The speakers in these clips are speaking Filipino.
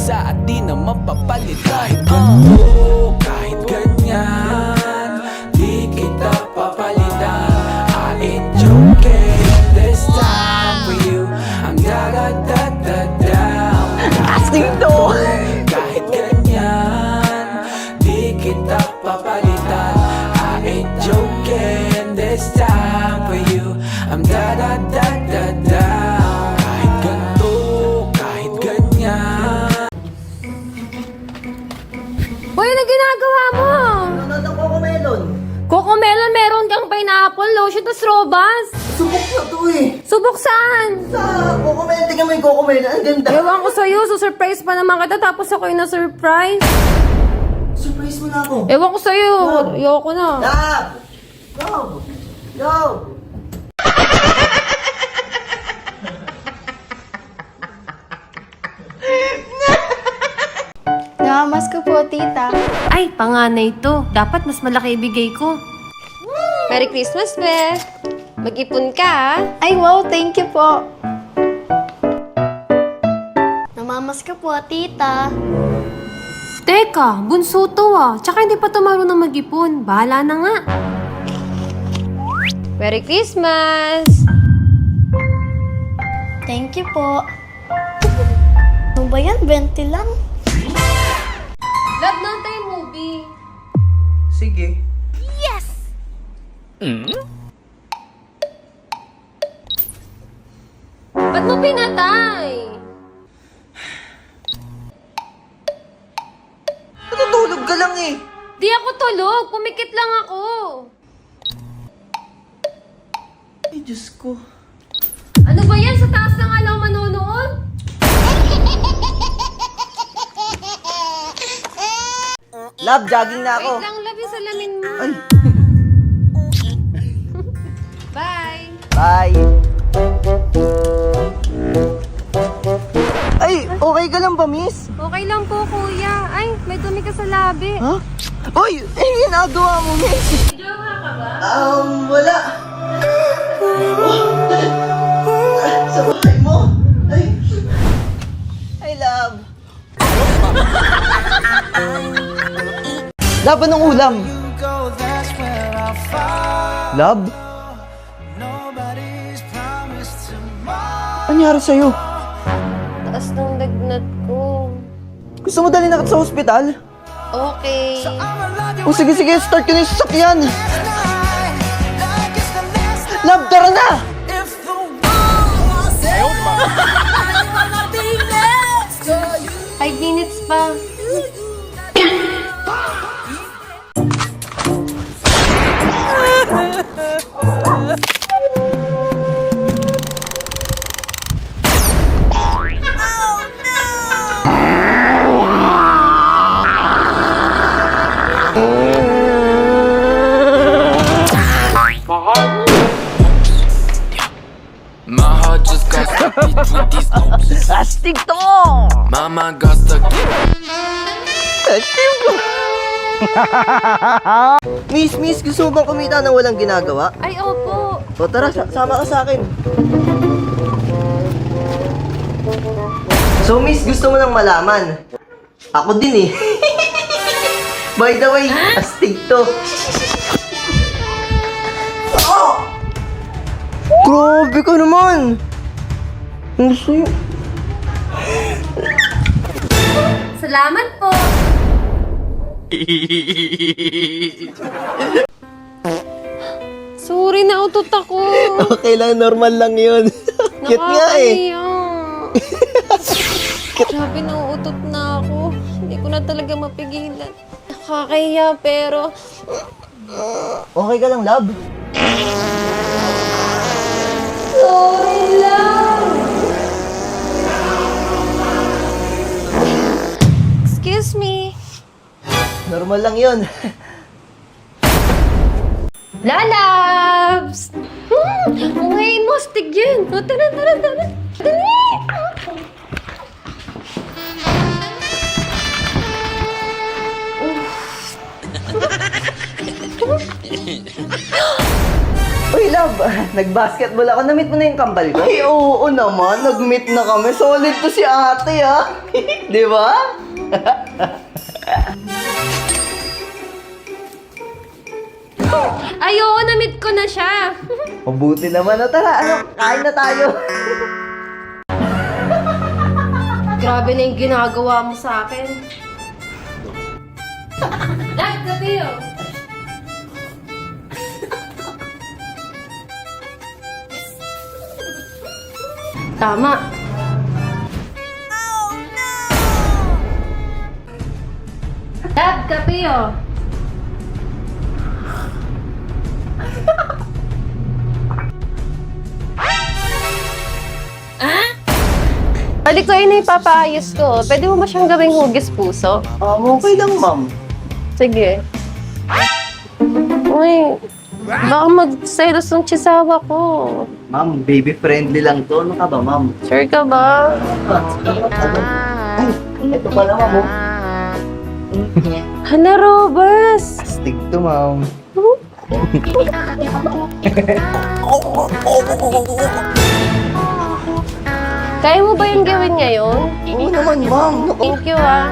isa at di na mapapalitan. Kahit ganito, kahit ganyan, di kita papalitan. I ain't joking this time for you. I'm da-da-da-da-down. Astig to! Kahit ganyan, di kita papalitan. I ain't joking this time for you. I'm da-da-da-da-down. Kahit ganito, kahit ganyan. Boy, ano ginagawa mo? Nanonood ang Cocomelon. Cocomelon, meron kang pineapple, lotion, tas robas. Subok na to eh. Subok saan? Sa Cocomelon, tingnan mo yung Cocomelon. Ang ganda. Ewan ko sa'yo, surprise pa naman kita, tapos ako yung na-surprise. Surprise mo na ako. Ewan ko sa'yo, ayoko na. Love! Go! Go! Nakamas ko po, tita. Ay, panganay to. Dapat mas malaki ibigay ko. Merry Christmas, Beth. Mag-ipon ka, ha? Ay, wow, thank you po. Namamas ka po, tita. Teka, bunso to ah. Tsaka hindi pa to marunong mag-ipon. Bahala na nga. Merry Christmas! Thank you po. Ano ba yan? 20 lang. Love na tayo movie. Sige. Ba't mo pinatay? Natutulog ka lang eh. Di ako tulog. Pumikit lang ako. Ay, Diyos ko. Ano ba yan? Sa taas na nga lang manonood? Love, jogging na ako. Wait lang, love yung salamin mo. Ay. Bye! Bye. Ay, okay ka lang ba, miss? Okay lang po, kuya. Ay, may dumi ka sa labi. Ha? Uy, ginagawa mo, miss. Jowa ka ba? Wala. Sa bahay mo? Ay. Ay, love. Love, anong ulam? Love? Anyari sa'yo? Taas ng lagnat ko. Gusto mo dalhin na kita sa ospital? Okay. O sige, start ko na yung sasakyan. Love, tara na! 5 minutes pa. My heart just got stuck between these loops. Astig to! Mama got stuck. Astig to! Miss, gusto mo bang kumita na walang ginagawa? Ay, opo. O tara, sama ka sa akin. So, miss, gusto mo nang malaman? Ako din eh. By the way, astig to. Oh! Grabe ka naman! Ang gusto yun. Salamat po. Sorry, nautot ako. Okay lang, normal lang yun. Cute nga eh. Grabe, nauutot na ako. Hindi ko na talaga mapigilan. Nakakahiya, pero... Okay ka lang, love? Sorry lang! Excuse me. Normal lang yun. Lalabs! Ang ngayon mo, stig yan. O, tara. Dali! Uy, Uy, love, nag-basketball ako. Na-meet mo na yung kambal ko? Ay, oo naman. Nag-meet na kami. Solid to si ate, ha? Di ba? Ay, oo, na-meet ko na siya. Mabuti naman. O, tara, kain na tayo. Grabe na yung ginagawa mo sa akin. Dad, gabi yun. Tama. Dad, kape oh. Balik ko yun ipapaayos ko. Pwede mo ba siyang gawing hugis puso? Okay lang, ma'am. Sige. Uy, baka magselos ng chisawa ko. Ma'am, baby-friendly lang to. Ano ka ba, ma'am? Sure ka ba? Ay, ito pala, ma'am. Oh. Hala, Robas! Astig to, ma'am. Kaya mo ba yung gawin ngayon? Oo naman, ma'am. Naku. Thank you, ah.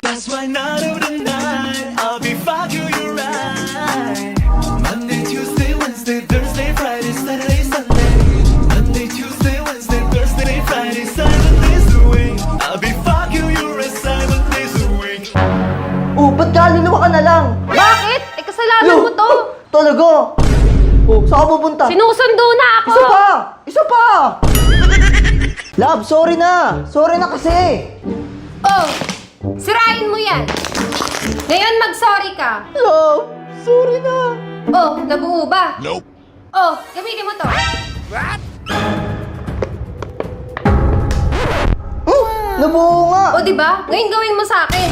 That's why night of the night I'll be fucking you right. Monday, Tuesday, Wednesday, Thursday, Friday, Saturday, Sunday. Monday, Tuesday, Wednesday, Thursday, Friday, 7 days a week. I'll be fucking you right 7 days a week. Oh, ba't kaluluwa ka na lang? Bakit? Eh, kasalanan mo to. Talaga? Oh, saan ka pupunta? Sinusundo na ako. Isa pa! Isa pa! Love, sorry na! Sorry na kasi! Oh, sirain mo yan. Ngayon mag-sorry ka. Love, sorry na! Oh, nabuo ba? Nope. Oh, gamitin mo to. Nabuo nga! Oh, di ba? Ngayon gawin mo sa akin.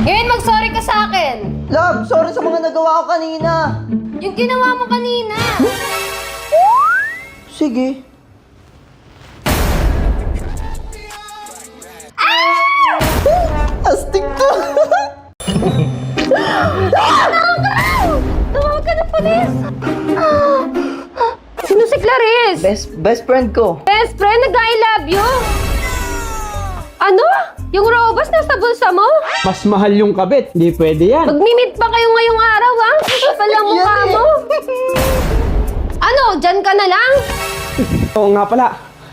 Ngayon mag-sorry ka sa akin. Love, sorry sa mga nagawa ko kanina! Yung ginawa mo kanina. Sige. Astig to! Tumawag ka ng polis. Sino si Clarice? Best friend ko. Best friend, nag-I love you. Ano? Yung robas nasa bulsa mo? Mas mahal yung kabit. Hindi pwede yan. Magmi-meet pa kayo ngayong araw, ha? Kapal ang mukha Yan eh. mo. Ano, dyan ka na lang? Oo nga pala.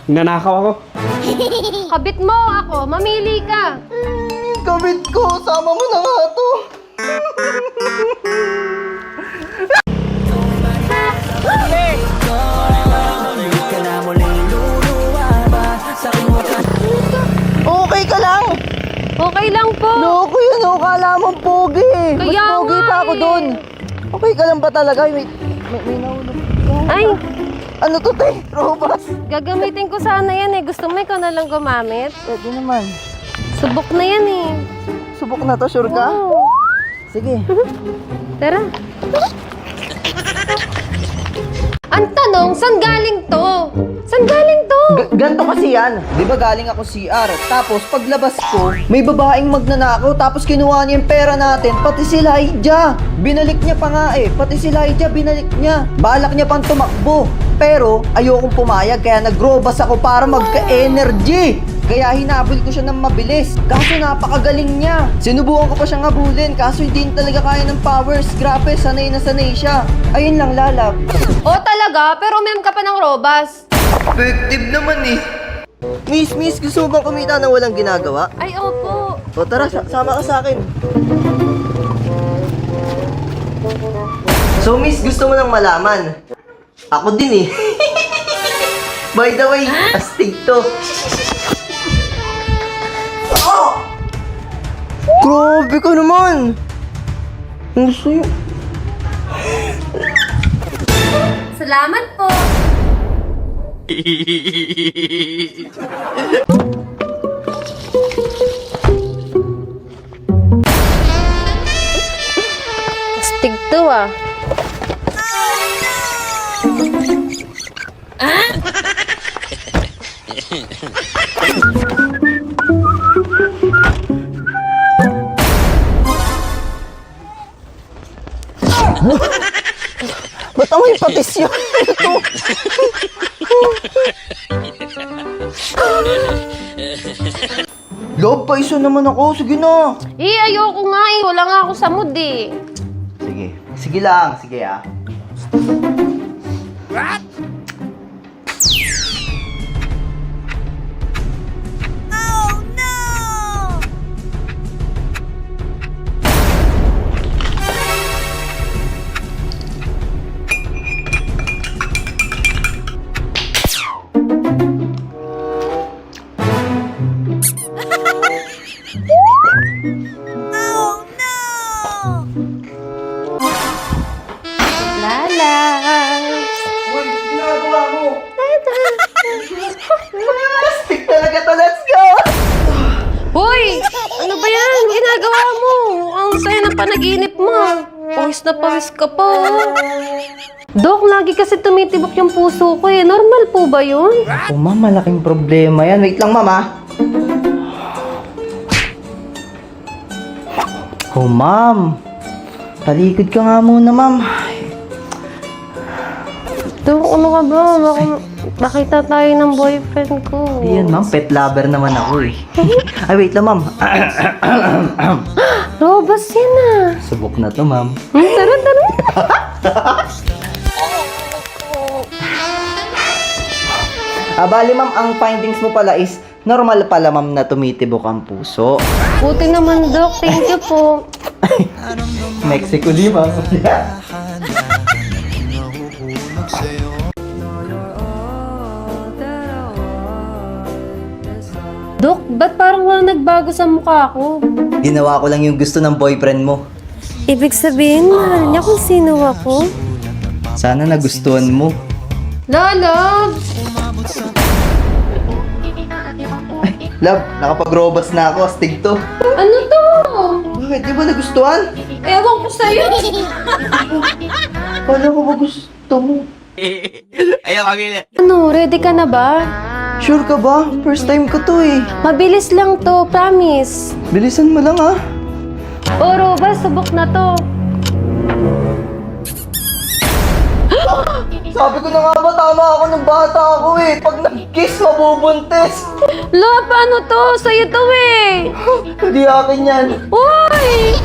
Nanakaw ako. Kabit mo ako, mamili ka. Kabit ko, sama mo na nga to. Okay ka lang? Okay lang po. Loko yun, oh. Kala mong pogi. Mas Kaya pogi nga pa ako eh. dun. Okay ka lang ba talaga? May nahulog. Ay, Ano to, te? Robas? gagamitin ko sana yan eh. Gusto mo ikaw na lang gumamit? Pwede naman. Subok na yan eh. Subok na to, sure ka? Oo. Sige. Tara. Ang tanong, saan galing to? Saan galing to? Ganto kasi yan. Di ba galing ako CR? Tapos paglabas ko, may babaeng magnanakaw tapos kinuha niya yung pera natin. Pati si Lydia. Binalik niya pa nga eh. Pati si Lydia binalik niya. Balak niya pang tumakbo. Pero ayokong pumayag kaya nagrobas ako para magka-energy. Kaya hinabol ko siya ng mabilis. Kaso napakagaling niya. Sinubukan ko pa siyang habulin kaso hindi talaga kaya ng powers. Grabe, sanay na sanay siya. Ayun lang, lalab. O talaga, pero mem ka pa ng robas. Effective naman eh. Miss, gusto mo bang kumita na walang ginagawa? Ay, opo. O tara, sama ka sa akin. So miss, gusto mo nang malaman? Ako din eh. By the way, astig to. Oh! Grabe ka naman! Ang sayo. Salamat po. Astig to ah. patis yun. Love, pa isa naman ako. Sige na. Ayoko nga eh. Wala nga ako sa mood eh. Sige. Sige lang. Sige ah. Lalas. Uy, ginagawa mo. Stick talaga to. Let's go. Hoy! Ano ba yan? Ginagawa mo? Ang saya ng panaginip mo. Pawis na pawis ka pa. Dok, lagi kasi tumitibok yung puso ko eh. Normal po ba yun? Oh, ma'am, malaking problema yan. Wait lang, ma'am, ah. Oh, ma'am. Talikod ka nga muna, ma'am. Dok, ano ka ba? Baka makita tayo ng boyfriend ko. Yan, ma'am. Pet lover naman ako, eh. Ay, wait lang, ma'am. Robas yan ah. Subok na to, ma'am. Tara, tara. Bali, ma'am, ang findings mo pala is normal pala, ma'am, na tumitibok ang puso. Buti naman, Dok. Thank you po. Mexico di, ma'am. Dok, ba't parang walang nagbago sa mukha ko? Ginawa ko lang yung gusto ng boyfriend mo. Ibig sabihin, mahal niya kung sino ako? Sana nagustuhan mo. Lolo! Love, nakapag-robas na ako. Astig to. Ano to? Bakit? Di ba nagustuhan? Ewan ko sa'yo. Paano ko ba gusto mo? Ano, ready ka na ba? Sure ka ba? First time ko to eh. Mabilis lang to, promise. Bilisan mo lang ah. O, Robas, subok na to. Sabi ko na nga ba, tama ako ng bata ako eh. Pag nag-kiss, mabubuntis. Lo, paano to? Sa'yo to eh. Hindi akin yan. Uy!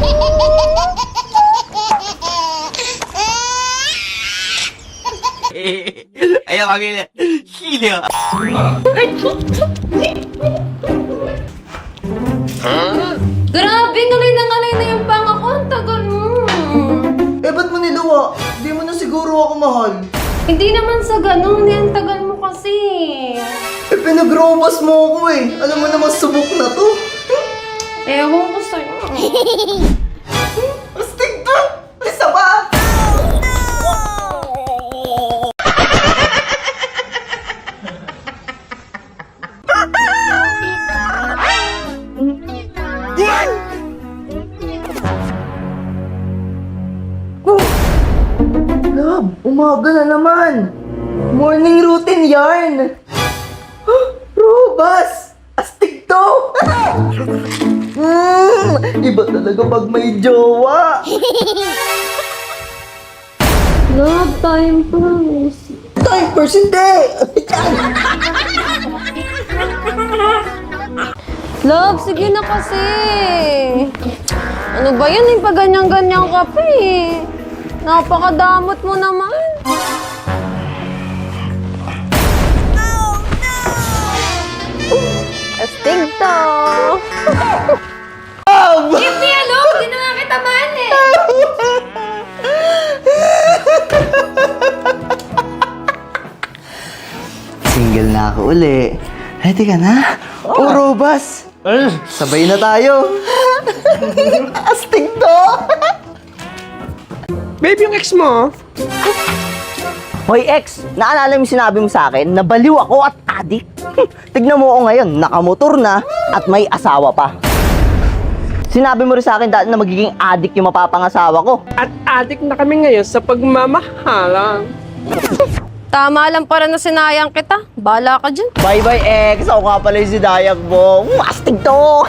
Grabe, ngalay na yung panga ko. Ang tagal mo. Eh, ba't mo niluwa? Hindi mo na siguro ako mahal. Hindi naman sa ganun. Ang tagal mo kasi. Eh, pinag-robas mo ako eh. Alam mo naman, subok na to. Ewan ko sa'yo. Astig to! Isa pa! Love, umaga na naman. Morning routine yarn. Robas! Astig to! Iba talaga pag may jowa. Love, time first. Time first, hindi! Love, sige na kasi. Ano ba yan? Yung pag ganyan-ganyan ka pa eh. Napakadamot mo naman. Astig to. Kipi, ano? Hindi na nga kita man eh. Single na ako uli. Ready ka na? Oh, Robas! Sabay na tayo. Astig to! Babe, yung ex mo, Hoy ex, naalala mo yung sinabi mo sa akin na baliw ako at adik? Tignan mo ako ngayon, nakamotor na at may asawa pa. Sinabi mo rin sa akin dati na magiging adik yung mapapangasawa ko. at addict na kami ngayon sa pagmamahalan. Tama lang para na sinayang kita. Bala ka dyan. Bye bye ex, ako nga pala yung si Dayak mo. Astig to!